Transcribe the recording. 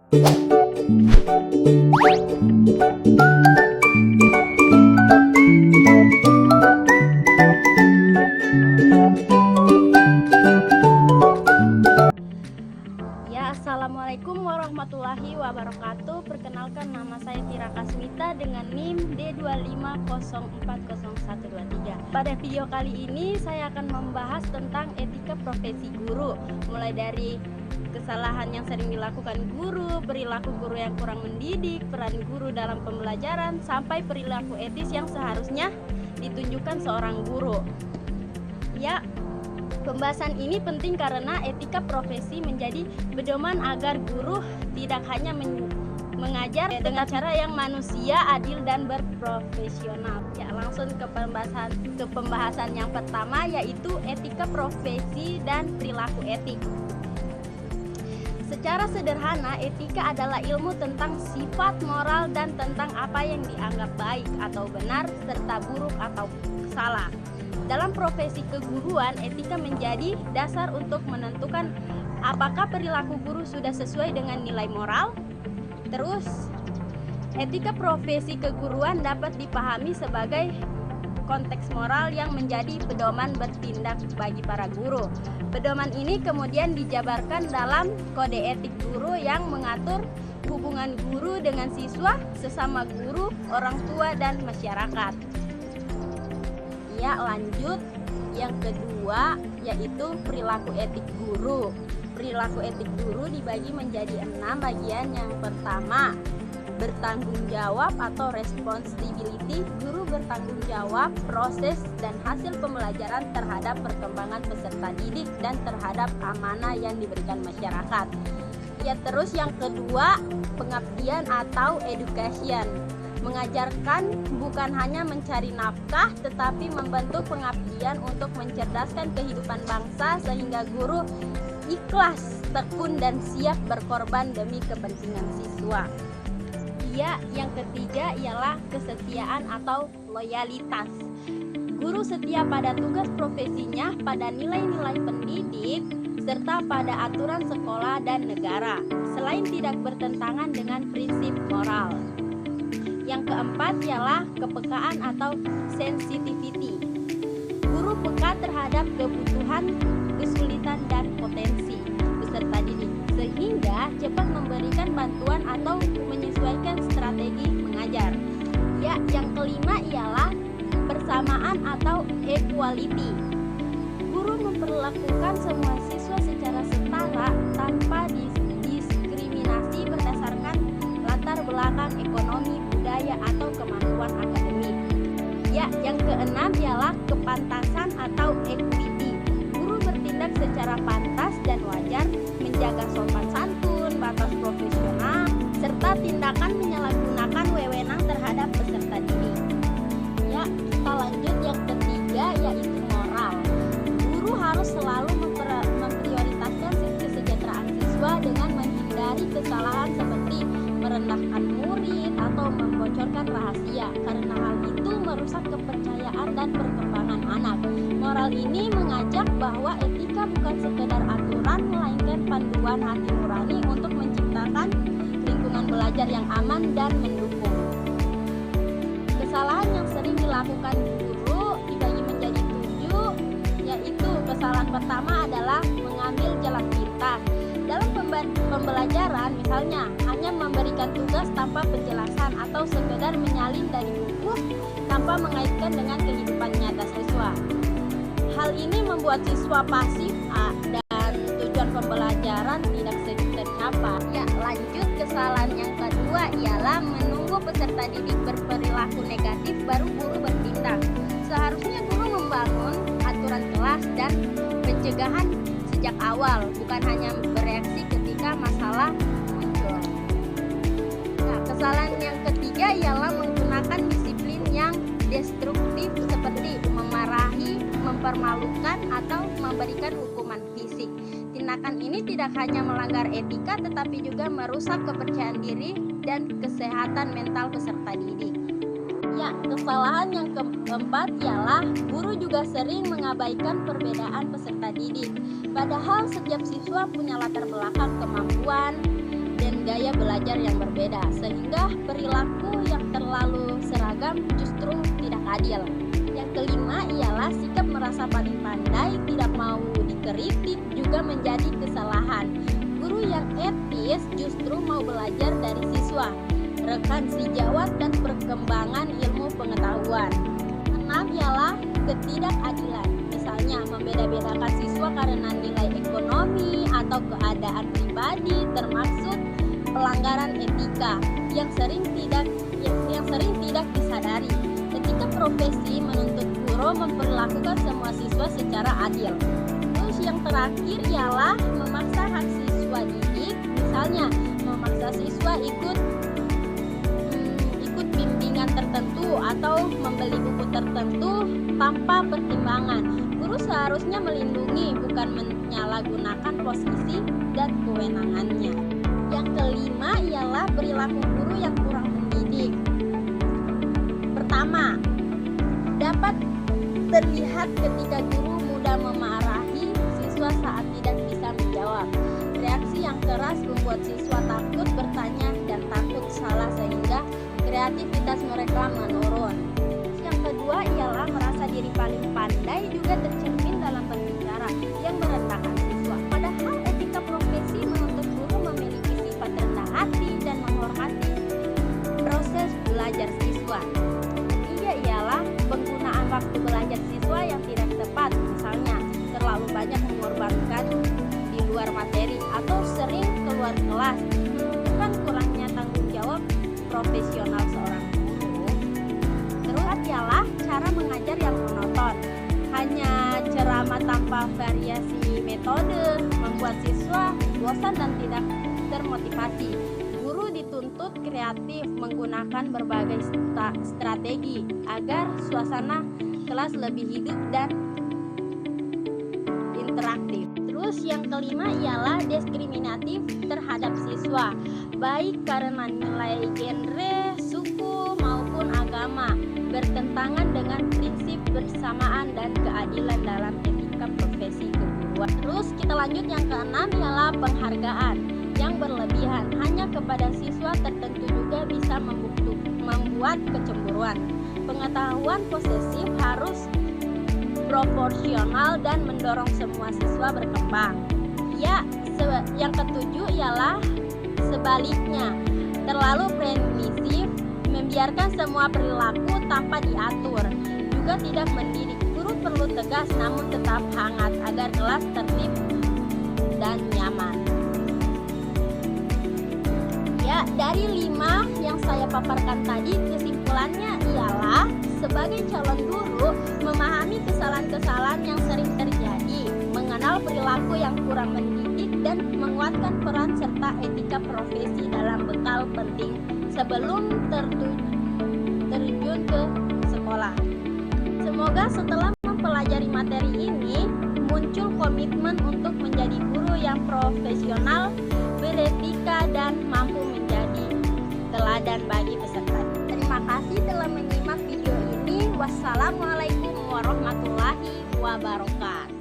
Ya, assalamualaikum warahmatullahi wabarakatuh. Perkenalkan, nama saya Tira Kasmita dengan NIM D25040123. Pada video kali ini saya akan membahas tentang etika profesi guru, mulai dari kesalahan yang sering dilakukan guru, perilaku guru yang kurang mendidik, peran guru dalam pembelajaran, sampai perilaku etis yang seharusnya ditunjukkan seorang guru. Ya, pembahasan ini penting karena etika profesi menjadi pedoman agar guru tidak hanya mengajar dengan cara yang manusia, adil, dan berprofesional. Ya, langsung ke pembahasan yang pertama, yaitu etika profesi dan perilaku etik. Secara sederhana, etika adalah ilmu tentang sifat moral dan tentang apa yang dianggap baik atau benar serta buruk atau salah. Dalam profesi keguruan, etika menjadi dasar untuk menentukan apakah perilaku guru sudah sesuai dengan nilai moral. Terus, etika profesi keguruan dapat dipahami sebagai konteks moral yang menjadi pedoman bertindak bagi para guru. Pedoman ini kemudian dijabarkan dalam kode etik guru yang mengatur hubungan guru dengan siswa, sesama guru, orang tua, dan masyarakat. Ya, lanjut yang kedua, yaitu perilaku etik guru. Perilaku etik guru dibagi menjadi 6 bagian. Yang pertama, bertanggung jawab atau responsibility. Guru bertanggung jawab proses dan hasil pembelajaran terhadap perkembangan peserta didik dan terhadap amanah yang diberikan masyarakat. Ya, terus yang kedua, pengabdian atau education. Mengajarkan bukan hanya mencari nafkah, tetapi membentuk pengabdian untuk mencerdaskan kehidupan bangsa sehingga guru ikhlas, tekun, dan siap berkorban demi kepentingan siswa. Ya, yang ketiga ialah kesetiaan atau loyalitas. Guru setia pada tugas profesinya, pada nilai-nilai pendidik, serta pada aturan sekolah dan negara, selain tidak bertentangan dengan prinsip moral. Yang keempat ialah kepekaan atau sensitivity. Guru peka terhadap kebutuhan, kesulitan, dan potensi peserta didik, sehingga cepat memberikan bantuan atau menyesuaikan strategi mengajar. Ya, yang kelima ialah persamaan atau equality. Guru memperlakukan semua siswa secara setara tanpa diskriminasi berdasarkan latar belakang ekonomi, budaya, atau kemampuan akademik. Ya, yang keenam ialah kepantasan atau equity. Guru bertindak secara pantas dan wajar, menjaga sopan santun, batas profesional, serta tindakan menyalahgunakan wewenang terhadap peserta didik. Ya, kita lanjut yang ketiga, yaitu moral. Guru harus selalu memprioritaskan kesejahteraan siswa dengan menghindari kesalahan seperti merendahkan murid atau membocorkan rahasia, karena hal itu merusak kepercayaan dan perkembangan anak. Moral ini mengajak bahwa etika bukan sekedar aturan, melainkan panduan hati nurani untuk menciptakan lingkungan belajar yang aman dan mendukung. Kesalahan yang sering dilakukan guru dibagi menjadi 7, yaitu kesalahan pertama adalah mengambil jalan pintas. Dalam pembelajaran, misalnya hanya memberikan tugas tanpa penjelasan atau sekedar menyalin dari buku tanpa mengaitkan dengan kehidupan nyata siswa. Hal ini membuat siswa pasif dan tujuan pembelajaran tidak tercapai. Ya, lanjut kesalahan yang kedua ialah menunggu peserta didik berperilaku negatif baru guru bertindak. Seharusnya guru membangun aturan kelas dan pencegahan sejak awal, bukan hanya bereaksi ketika masalah muncul. Nah, kesalahan yang ketiga ialah menggunakan disiplin yang destruktif seperti memarahi, mempermalukan, atau memberikan hukuman fisik. Tindakan ini tidak hanya melanggar etika tetapi juga merusak kepercayaan diri dan kesehatan mental peserta didik. Ya, kesalahan yang keempat ialah guru juga sering mengabaikan perbedaan peserta didik. Padahal setiap siswa punya latar belakang, kemampuan, dan gaya belajar belajar yang berbeda, sehingga perilaku yang terlalu seragam justru tidak adil. Yang kelima ialah sikap merasa paling pandai, tidak mau dikritik juga menjadi kesalahan. Guru yang etis justru mau belajar dari siswa, rekan sejawat dan perkembangan ilmu pengetahuan. 6 ialah ketidakadilan. Misalnya membeda-bedakan siswa karena nilai ekonomi atau keadaan pribadi, termasuk pelanggaran etika yang sering tidak disadari. Etika profesi menuntut guru memperlakukan semua siswa secara adil. Terus yang terakhir ialah memaksa hak siswa didik, misalnya memaksa siswa ikut bimbingan tertentu atau membeli buku tertentu tanpa pertimbangan. Guru seharusnya melindungi, bukan menyalahgunakan posisi dan kewenangannya. Yang kelima ialah perilaku guru yang kurang mendidik. Pertama, dapat terlihat ketika guru mudah memarahi siswa saat tidak bisa menjawab. Reaksi yang keras membuat siswa takut bertanya dan takut salah, sehingga kreativitas mereka menurun. Yang kedua ialah merasa diri paling pandai, juga tercermin dalam berbicara yang merendahkan siswa. Padahal etika profesi menuntut guru memiliki sifat rendah hati dan menghormati proses belajar siswa. Ketiga ialah penggunaan waktu belajar siswa yang tidak tepat, misalnya terlalu banyak mengorbankan di luar materi atau sering keluar kelas, menunjukkan kurangnya tanggung jawab profesional seorang guru. Terus ialah cara mengajar yang monoton, hanya ceramah tanpa variasi metode, membuat siswa bosan dan tidak termotivasi. Guru dituntut kreatif, menggunakan berbagai strategi agar suasana kelas lebih hidup dan interaktif. Terus yang kelima ialah diskriminatif terhadap siswa, baik karena nilai genre, suku maupun agama, bertentangan dengan prinsip bersamaan dan keadilan dalam etika profesi keguruan. Terus kita lanjut yang keenam ialah penghargaan yang berlebihan hanya kepada siswa tertentu juga bisa membuat kecemburuan. Pengetahuan posesif harus proporsional dan mendorong semua siswa berkembang. Yang ketujuh ialah sebaliknya, terlalu permisif, membiarkan semua perilaku tanpa diatur, juga tidak mendidik. Guru perlu tegas namun tetap hangat agar kelas tertib dan nyaman. Ya, dari 5 yang saya paparkan tadi, kesimpulannya ialah sebagai calon guru memahami kesalahan-kesalahan yang sering terjadi, mengenal perilaku yang kurang mendidik, dan menguatkan peran serta etika profesi dalam bekal penting sebelum terjun ke sekolah. Semoga setelah mempelajari materi ini muncul komitmen untuk menjadi guru yang profesional, beretika, dan mampu menjadi teladan bagi peserta. Terima kasih telah menyimak video ini. Wassalamualaikum warahmatullahi wabarakatuh.